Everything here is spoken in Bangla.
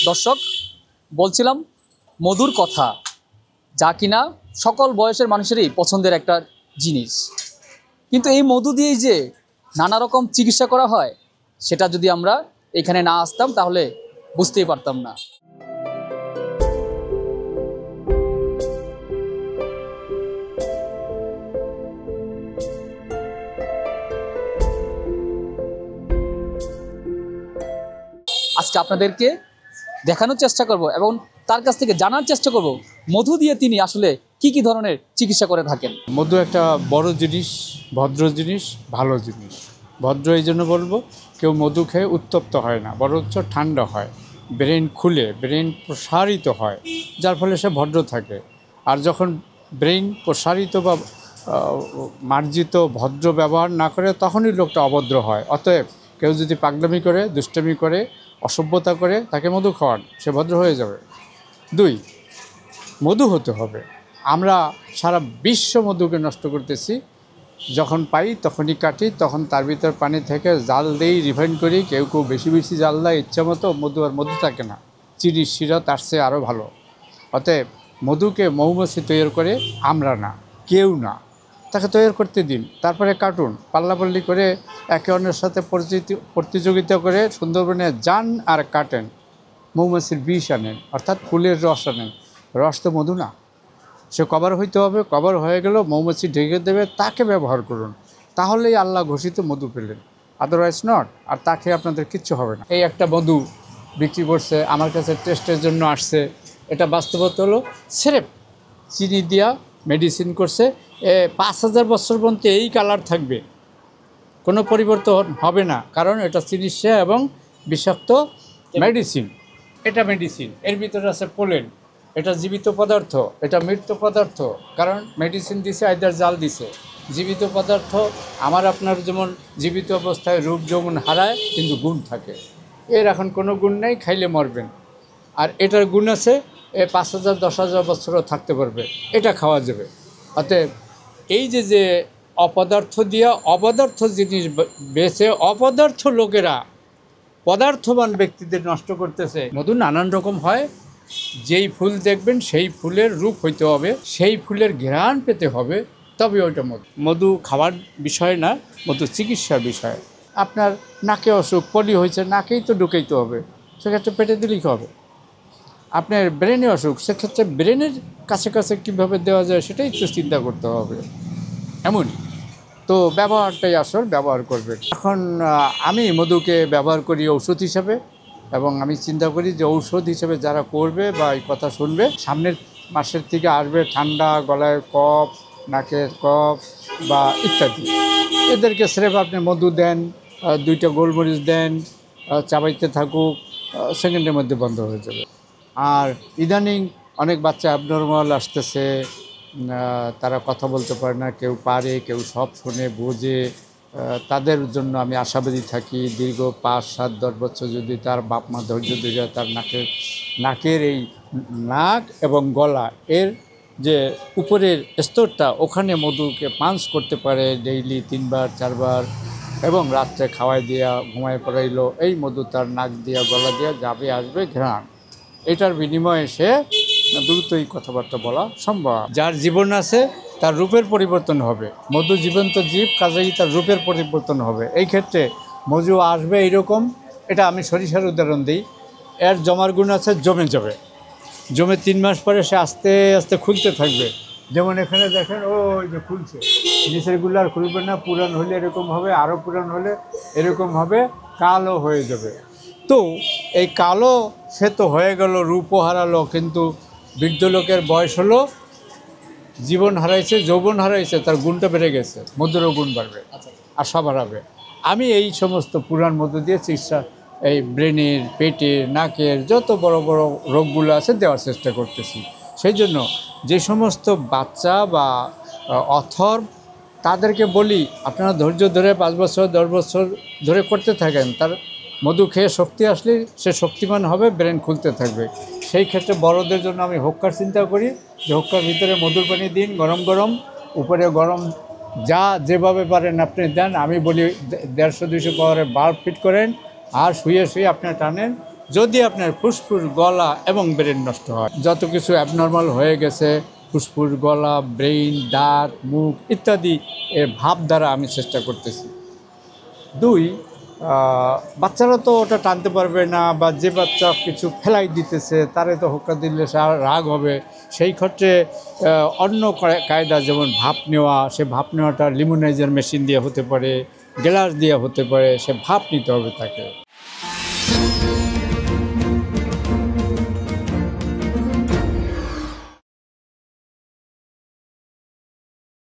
দর্শক, বলছিলাম মধুর কথা, যা কিনা সকল বয়সের মানুষেরই পছন্দের একটা জিনিস। কিন্তু এই মধু দিয়েই যে নানা রকম চিকিৎসা করা হয়, সেটা যদি আমরা এখানে না আসতাম তাহলে বুঝতেই পারতাম না। আজকে আপনাদেরকে দেখানোর চেষ্টা করব এবং তার কাছ থেকে জানার চেষ্টা করব মধু দিয়ে তিনি আসলে কি ধরনের চিকিৎসা করে থাকেন। মধু একটা বড় জিনিস, ভদ্র জিনিস, ভালো জিনিস। ভদ্র এই জন্য বলবো, কেউ মধু খেয়ে উত্তপ্ত হয় না, বরঞ্চ ঠান্ডা হয়, ব্রেন খুলে, ব্রেন প্রসারিত হয়, যার ফলে সে ভদ্র থাকে। আর যখন ব্রেন প্রসারিত বা মার্জিত ভদ্র ব্যবহার না করে, তখনই লোকটা অভদ্র হয়। অতএব কেউ যদি পাগলামি করে, দুষ্টামি করে, অসভ্যতা করে, তাকে মধু খাওয়ান, সে ভদ্র হয়ে যাবে। 2, মধু হতে হবে। আমরা সারা বিশ্ব মধুকে নষ্ট করতেছি। যখন পাই তখনই কাটি, তখন তার ভিতর পানি থেকে জাল দিই, রিফাইন করি। কেউ কেউ বেশি বেশি জাল দেয় ইচ্ছা মতো, মধু আর মধু থাকে না। চিনির শিরা তার চেয়ে আরও ভালো। অতএব মধুকে মৌমাছি তৈরি করে, আমরা না, কেউ না, তাকে তৈরি করতে দিন। তারপরে কাটুন, পাল্লাপাল্লি করে একে অন্যের সাথে প্রতিযোগিতা করে সুন্দরবনে যান আর কাটেন। মৌমাছির বিষ আনেন, অর্থাৎ ফুলের রস আনেন। রস তো মধু না, সে কভার হইতে হবে। কভার হয়ে গেল, মৌমাছি ঢেকে দেবে, তাকে ব্যবহার করুন। তাহলেই আল্লাহ ঘোষিত মধু পেলেন, আদারওয়াইজ নট। আর তাকে আপনাদের কিচ্ছু হবে না। এই একটা মধু বিক্রি করছে, আমার কাছে টেস্টের জন্য আসছে। এটা বাস্তবতা হলো স্রেফ চিনি দিয়া মেডিসিন করছে। 5000 বছর পর্যন্ত এই কালার থাকবে, কোনো পরিবর্তন হবে না, কারণ এটা চিকিৎসা এবং বিষাক্ত মেডিসিন। এটা মেডিসিন, এর ভিতরে আছে পোলেন। এটা জীবিত পদার্থ, এটা মৃত পদার্থ, কারণ মেডিসিন দিছে, আইদার জাল দিছে। জীবিত পদার্থ আমার আপনার যেমন জীবিত অবস্থায় রূপ যৌবন হারায়, কিন্তু গুণ থাকে। এর এখন কোনো গুণ নেই, খাইলে মরবেন। আর এটার গুণ আছে, 5000 10,000 বছরও থাকতে পারবে, এটা খাওয়া যাবে। অতএব এই যে অপদার্থ দিয়া অপদার্থ জিনিস বেছে অপদার্থ লোকেরা পদার্থবান ব্যক্তিদের নষ্ট করতেছে। মধু নানান রকম হয়। যেই ফুল দেখবেন সেই ফুলের রূপ হইতে হবে, সেই ফুলের ঘ্রাণ পেতে হবে, তবে ওইটা মধু। মধু খাওয়ার বিষয় না, মধু চিকিৎসার বিষয়। আপনার নাকে অসুখ, পলি হয়েছে, নাকেই তো ঢুকাইতে হবে, সেক্ষেত্রে পেটে দিলেই হবে। আপনার ব্রেনে অসুখ, সেক্ষেত্রে ব্রেনের কাছে কাছে কীভাবে দেওয়া যায় সেটাই তো চিন্তা করতে হবে। এমনই তো ব্যবহারটাই আসল, ব্যবহার করবেন। এখন আমি মধুকে ব্যবহার করি ঔষধ হিসাবে, এবং আমি চিন্তা করি যে ঔষধ হিসেবে যারা করবে বা এই কথা শুনবে, সামনের মাসের থেকে আসবে ঠান্ডা, গলায় কফ, নাকের কফ বা ইত্যাদি, এদেরকে স্রেফ আপনি মধু দেন, 2টা গোলমরিচ দেন, চাবাইতে থাকুক, সেকেন্ডের মধ্যে বন্ধ হয়ে যাবে। আর ইদানিং অনেক বাচ্চা অ্যাবনর্মাল আসতেছে, তারা কথা বলতে পারে না, কেউ পারে, কেউ সব শুনে বোঝে। তাদের জন্য আমি আশাবাদী থাকি, দীর্ঘ 5, 7, 10 বছর যদি তার বাপ মা ধৈর্য ধরে তার নাকের এই নাক এবং গলা এর যে উপরের স্তরটা, ওখানে মধুকে পাঞ্চ করতে পারে ডেইলি 3 বার 4 বার, এবং রাত্রে খাওয়াই দিয়া ঘুমায় পড়াইলো, এই মধু তার নাক দিয়া গলা দিয়া যাবে, আসবে ঘ্রাণ। এটার বিনিময়ে সে দ্রুতই কথাবার্তা বলা সম্ভব। যার জীবন আছে তার রূপের পরিবর্তন হবে। মধু জীবন্ত জীব, কাজেই তার রূপের পরিবর্তন হবে। এই ক্ষেত্রে মধু আসবে এইরকম। এটা আমি সরিষার উদাহরণ দিই। এর জমার গুণ আছে, জমে 3 মাস পরে সে আস্তে আস্তে খুলতে থাকবে। যেমন এখানে দেখেন, ওই যে খুলছে, নিচেরগুলো আর খুলবে না। পুরান হলে এরকম হবে, আরও পুরান হলে এরকম হবে, কালো হয়ে যাবে। তো এই কালো সে তো হয়ে গেল, রূপও হারালো, কিন্তু বৃদ্ধ লোকের বয়স হলো, জীবন হারাইছে, যৌবন হারাইছে, তার গুণটা বেড়ে গেছে, মধুরও গুণ বাড়বে, আশা বাড়াবে। আমি এই সমস্ত পুরাণ মধু দিয়ে চিকিৎসা, এই ব্রেনের, পেটের, নাকের যত বড় বড় রোগগুলো আছে দেওয়ার চেষ্টা করতেছি। সেই জন্য যে সমস্ত বাচ্চা বা অথর, তাদেরকে বলি আপনারা ধৈর্য ধরে 5 বছর 10 বছর ধরে করতে থাকেন, তার মধু খেয়ে শক্তি আসলে সে শক্তিমান হবে, ব্রেন খুলতে থাকবে। সেই ক্ষেত্রে বড়দের জন্য আমি হোক্কার চিন্তা করি, যে হোক্কার ভিতরে মধুর পানি দিন, গরম গরম, উপরে গরম, যা যেভাবে পারেন আপনি দেন। আমি বলি 150-200 পাওয়ারে বাল্ব ফিট করেন, আর শুয়ে শুয়ে আপনি টানেন, যদি আপনার ফুসফুস গলা এবং ব্রেন নষ্ট হয়, যত কিছু অ্যাবনর্মাল হয়ে গেছে ফুসফুস গলা ব্রেইন দাঁত মুখ ইত্যাদি এর ভাব দ্বারা আমি চেষ্টা করতেছি। 2, বাচ্চারা তো ওটা টানতে পারবে না, বা যে বাচ্চা কিছু ফেলাই দিতেছে তারে তো হোক্কা দিলে সে রাগ হবে। সেই ক্ষেত্রে অন্য কায়দা, যেমন ভাপ নেওয়া, সে ভাপ নেওয়াটা লিমোনাইজার মেশিন দিয়ে হতে পারে, গ্লাস দিয়ে হতে পারে, সে ভাপ নিতে হবে তাকে।